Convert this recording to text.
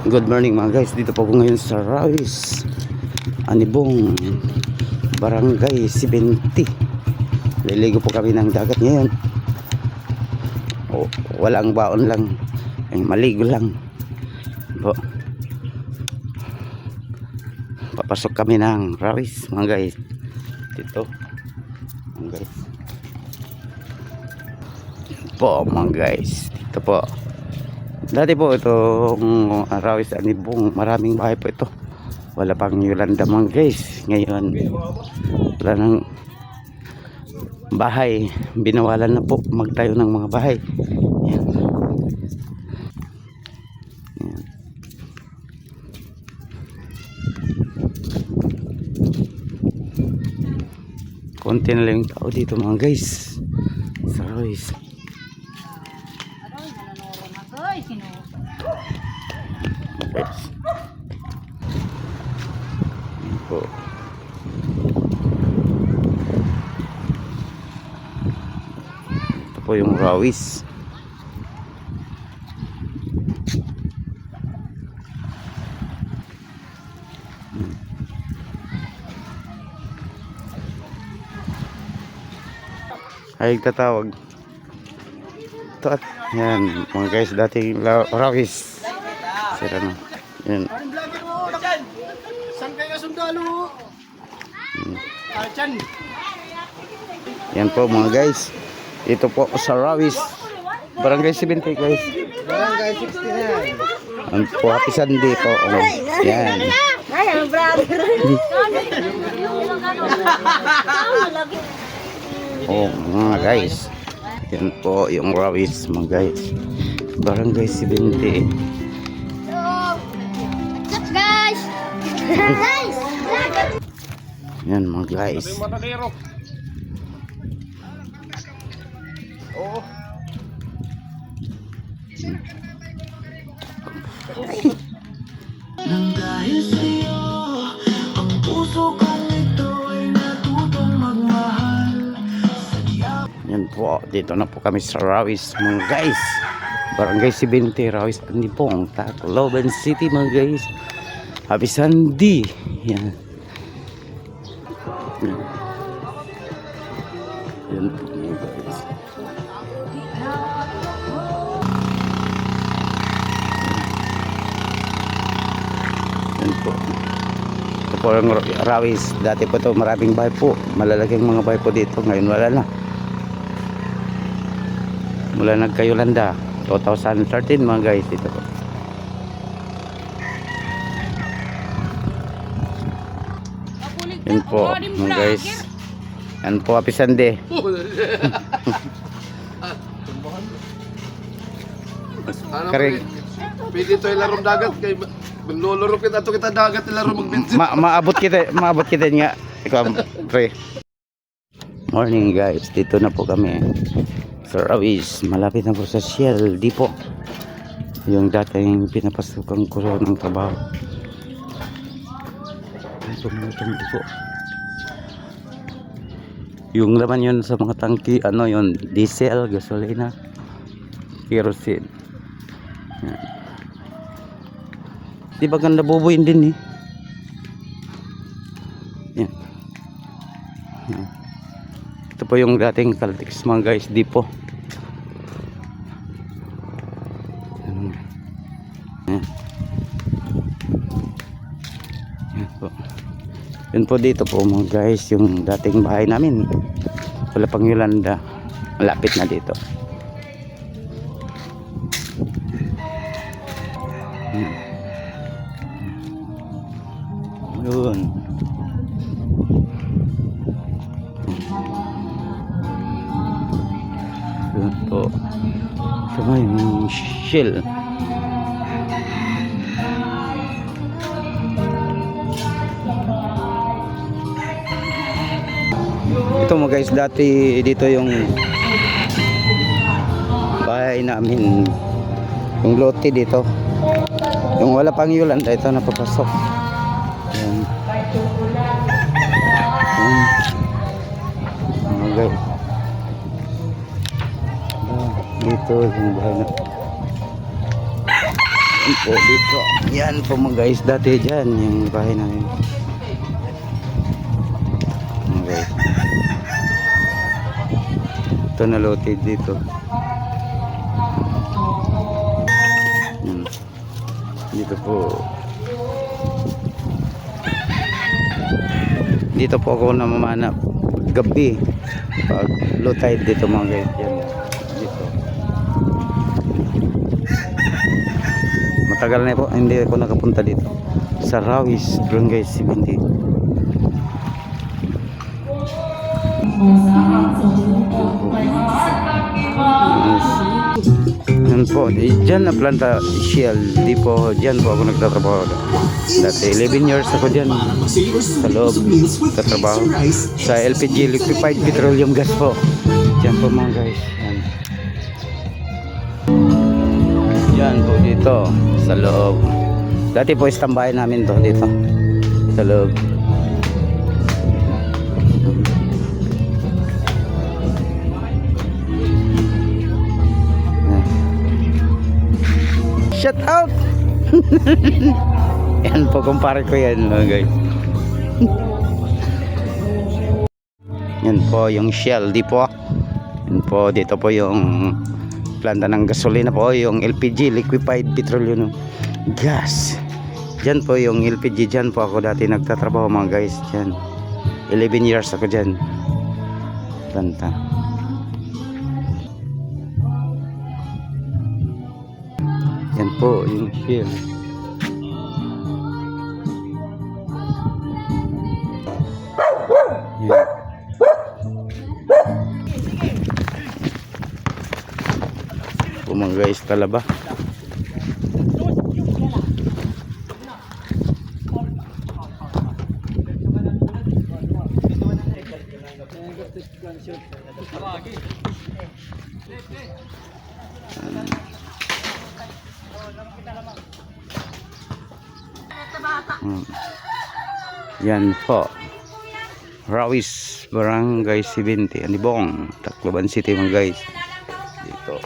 Good morning mga guys, dito po ako ngayon sa Rawis Anibong, Barangay 70. Liligo po kami ng dagat ngayon. Walang baon lang, ay maligo lang po. Papasok kami ng Rawis mga guys. Dito mga guys po mga guys, dito po. Dati po itong Rawis Anibong, maraming bahay po ito. Wala pang Yolanda mga guys. Ngayon wala nang bahay, binawalan na po magtayo ng mga bahay. Yan. Yan. Konti na lang yung tao dito mga guys sa Rawis. Guys, po. Ito po yung Rawis. Ay tatawag. Ito at yan mga guys, dating Rawis. Sira na. Yan. Saan kayo sundalo? Yan po mga guys. Ito po sa Rawis Barangay 70 guys. Barangay 69. Ang po Happy Sunday po. Yan. Mga guys. Yan po yung Rawis mga guys. Barangay 70. Guys! Guys! Yan mga guys. Oo. Nang dahil sa'yo, ang puso kong ito ay natutong magmahal. Yan po, dito na po kami sa Rawis mga guys. Barangay 70, Rawis Anibong, Tacloban City mga guys. Happy Sunday. Yan. Yan. Yan po mga guys. Yan po. Ito po ang Rawis. Dati po ito maraming bahay po. Malalaking mga bahay po dito. Ngayon wala na. Mula nagka-Yolanda 2013 mga guys, dito po. Yan po mga guys. Yan po, Happy Sunday. Karing Pwede ito yung larong dagat. Manluluro kita ito kita dagat yung larong magbinsin. maabot kita nga. Ikaw, pre. Morning guys, dito na po kami sa Rawis. Malapit na po sa Shell Depot, yung dating pinapasukan ko ng trabaho. Ito po. Yung laman yun sa mga tangki, ano yun, diesel, gasolina, kerosene. Yan. Di ba ganda bubuin din eh. Yan. Yan. Ito po yung dating Caltex mga guys, Depot. Yan. Yan po. Yun po dito po mga guys, yung dating bahay namin. Wala pang Yolanda. Malapit na dito. Yun. Yun po. Ito nga yung Shell. Ito mo guys, dati dito yung bahay namin, yung lote dito, yung wala pang Yolanda, ito napapasok. Yan. Yan. Okay. Dito yung bahay na Yan po dito. Yan po mga guys. Dati dyan yung bahay namin. Okay. Ito na loaded dito. Dito po. Dito po ako namamanap gabi pag low tide dito mga guys. Yan. Dito. Matagal na po hindi ako nakapunta dito sa Rawis, Barangay 70. Yan po, dyan na planta Shell. Di po, dyan po ako nagtatrabaho. Dati 11 years ako dyan sa loob nagtatrabaho sa LPG, Liquefied Petroleum Gas po. Dyan po mga guys. Yan po dito sa loob. Dati po istambahin namin to dito sa loob. Shout out. Yan po, kumpare ko yan mga guys. Yan po yung Shell, di po. Yan po, dito po yung planta ng gasolina po, yung LPG, Liquefied Petroleum Gas. Diyan po yung LPG, diyan po ako dati nagtatrabaho mga guys. Diyan 11 years ako diyan planta. Yan po yung Shell. Yan. Po mga guys, talaba. Yan po, Rawis, Barangay 70, Anibong, Tacloban City mga guys. Dito.